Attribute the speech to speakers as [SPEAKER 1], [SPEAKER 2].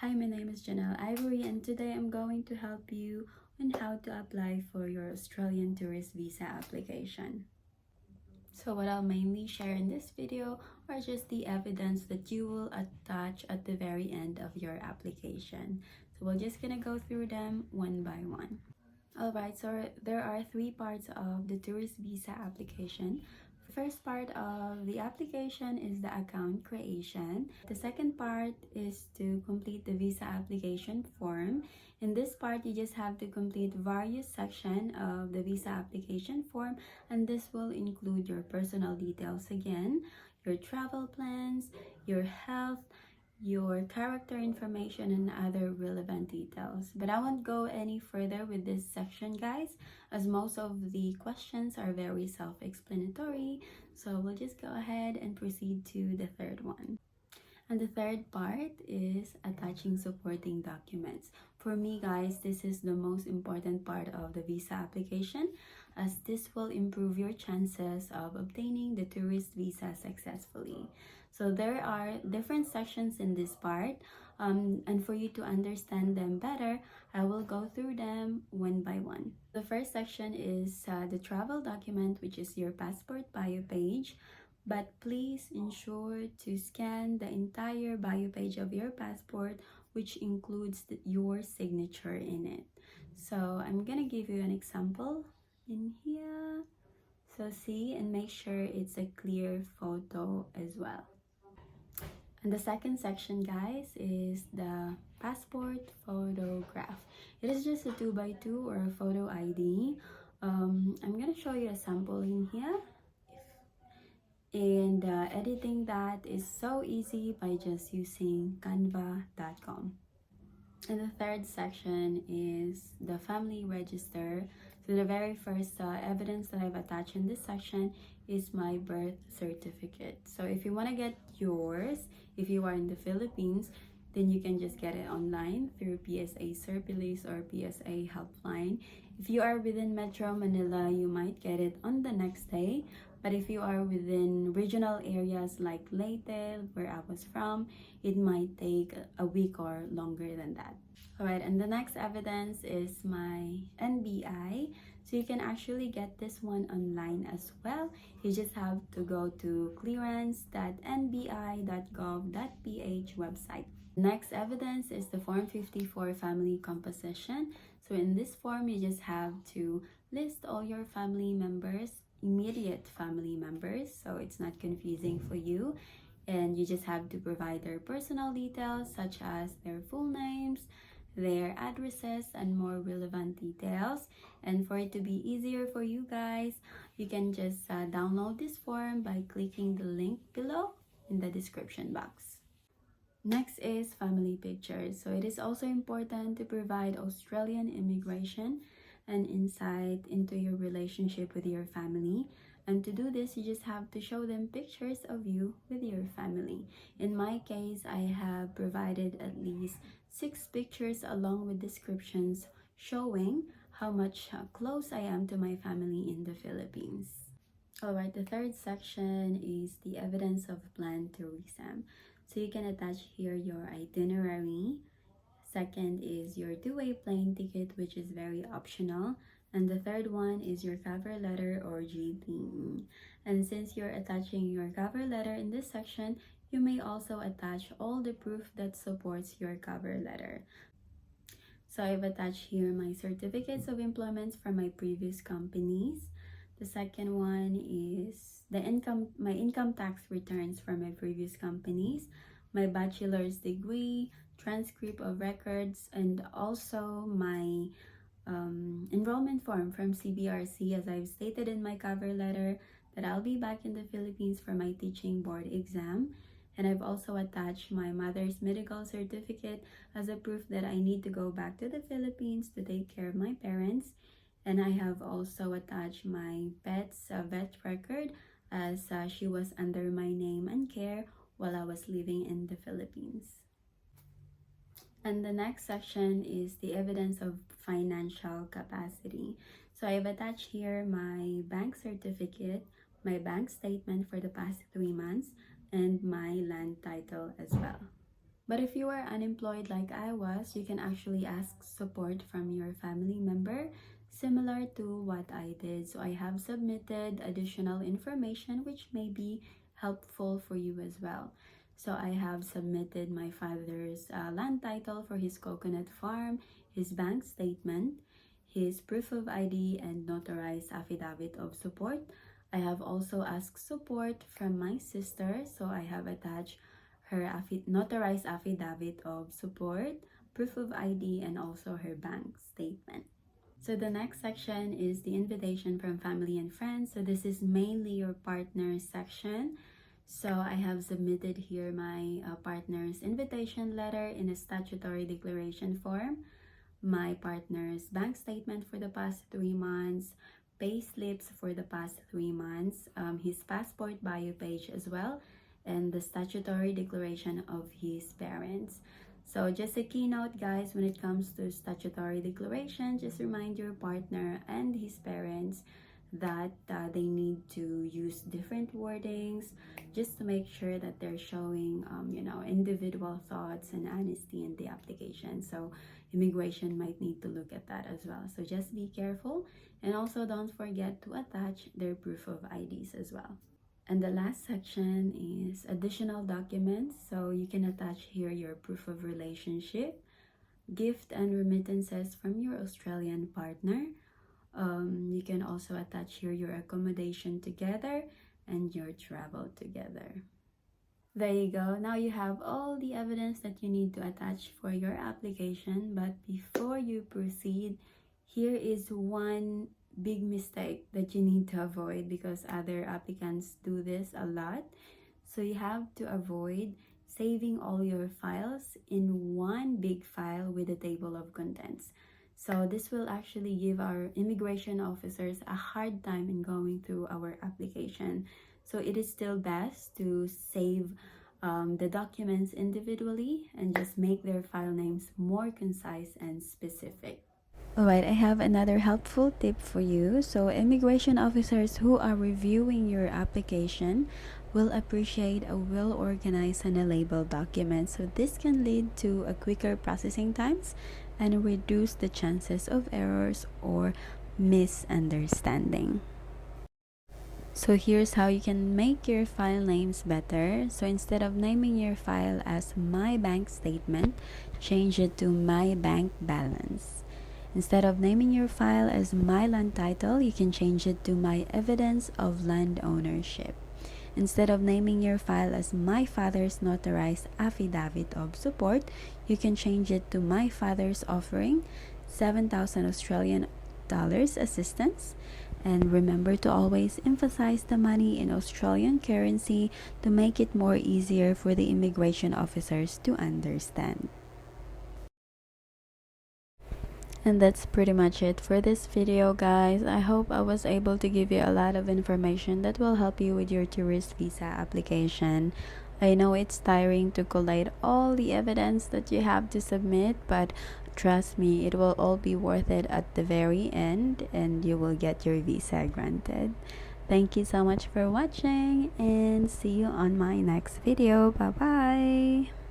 [SPEAKER 1] Hi, my name is Jannel Ivory, and today I'm going to help you on how to apply for your Australian tourist visa application. So what I'll mainly share in this video are just the evidence that you will attach at the very end of your application. So we're just gonna go through them one by one. Alright, so there are three parts of the tourist visa application. The first part of the application is the account creation. The second part is to complete the visa application form. In this part, you just have to complete various sections of the visa application form, and this will include your personal details again, your travel plans, your health, your character information, and other relevant details. But I won't go any further with this section, guys, as most of the questions are very self-explanatory. So we'll just go ahead and proceed to the third one. And the third part is attaching supporting documents. For me, guys, this is the most important part of the visa application, as this will improve your chances of obtaining the tourist visa successfully. So there are different sections in this part, and for you to understand them better, I will go through them one by one. The first section is the travel document, which is your passport bio page. But please ensure to scan the entire bio page of your passport, which includes your signature in it. So I'm gonna give you an example in here. So see and make sure it's a clear photo as well. And the second section, guys, is the passport photograph. It is just a 2x2 or a photo ID. I'm gonna show you a sample in here. And editing that is so easy by just using canva.com. And the third section is the family register. So the very first evidence that I've attached in this section is my birth certificate. So if you want to get yours, if you are in the Philippines, then you can just get it online through PSA Circulis or PSA Helpline. If you are within Metro Manila, you might get it on the next day. But if you are within regional areas like Leyte, where I was from, it might take a week or longer than that. Alright, and the next evidence is my NBI. So you can actually get this one online as well. You just have to go to clearance.nbi.gov.ph website. Next evidence is the Form 54 family composition. So in this form, you just have to list all your family members, immediate family members, so it's not confusing for you. And you just have to provide their personal details such as their full names, their addresses, and more relevant details. And for it to be easier for you guys, you can just download this form by clicking the link below in the description box. Next is family pictures. So it is also important to provide Australian immigration and insight into your relationship with your family. And to do this, you just have to show them pictures of you with your family. In my case, I have provided at least 6 pictures along with descriptions showing how much close I am to my family in the Philippines. Alright, the third section is the evidence of planned tourism. So you can attach here your itinerary. Second is your two-way plane ticket, which is very optional. And the third one is your cover letter or GTE. And since you're attaching your cover letter in this section, you may also attach all the proof that supports your cover letter. So I've attached here my certificates of employment from my previous companies. The second one is my income tax returns from my previous companies, my bachelor's degree, transcript of records, and also my enrollment form from CBRC, as I've stated in my cover letter that I'll be back in the Philippines for my teaching board exam. And I've also attached my mother's medical certificate as a proof that I need to go back to the Philippines to take care of my parents. And I have also attached my pet's vet record, as she was under my name and care while I was living in the Philippines. And the next section is the evidence of financial capacity. So I've attached here my bank certificate, my bank statement for the past 3 months, and my land title as well. But if you are unemployed like I was, you can actually ask support from your family member, similar to what I did. So I have submitted additional information which may be helpful for you as well. So I have submitted my father's land title for his coconut farm, his bank statement, his proof of ID, and notarized affidavit of support. I have also asked support from my sister, so I have attached her notarized affidavit of support, proof of ID, and also her bank statement. So the next section is the invitation from family and friends. So this is mainly your partner's section. So I have submitted here my partner's invitation letter in a statutory declaration form, my partner's bank statement for the past 3 months, pay slips for the past 3 months, his passport bio page as well, and the statutory declaration of his parents. So just a keynote, guys, when it comes to statutory declaration, just remind your partner and his parents that they need to use different wordings just to make sure that they're showing individual thoughts and honesty in the application. So immigration might need to look at that as well. So just be careful, and also don't forget to attach their proof of IDs as well. And the last section is additional documents. So you can attach here your proof of relationship, gift and remittances from your Australian partner. You can also attach here your accommodation together and your travel together. There you go. Now you have all the evidence that you need to attach for your application. But before you proceed, here is one big mistake that you need to avoid, because other applicants do this a lot. So you have to avoid saving all your files in one big file with a table of contents. So this will actually give our immigration officers a hard time in going through our application. So it is still best to save the documents individually and just make their file names more concise and specific. Alright, I have another helpful tip for you. So immigration officers who are reviewing your application will appreciate a well-organized and a labeled document. So this can lead to a quicker processing times and reduce the chances of errors or misunderstanding. So here's how you can make your file names better. So instead of naming your file as My Bank Statement, change it to My Bank Balance. Instead of naming your file as My Land Title, you can change it to My Evidence of Land Ownership. Instead of naming your file as My Father's Notarized Affidavit of Support, you can change it to My Father's Offering 7,000 Australian dollars assistance. And remember to always emphasize the money in Australian currency to make it more easier for the immigration officers to understand. And that's pretty much it for this video, guys. I hope I was able to give you a lot of information that will help you with your tourist visa application. I know it's tiring to collate all the evidence that you have to submit, but trust me, it will all be worth it at the very end, and you will get your visa granted. Thank you so much for watching, and see you on my next video. Bye bye.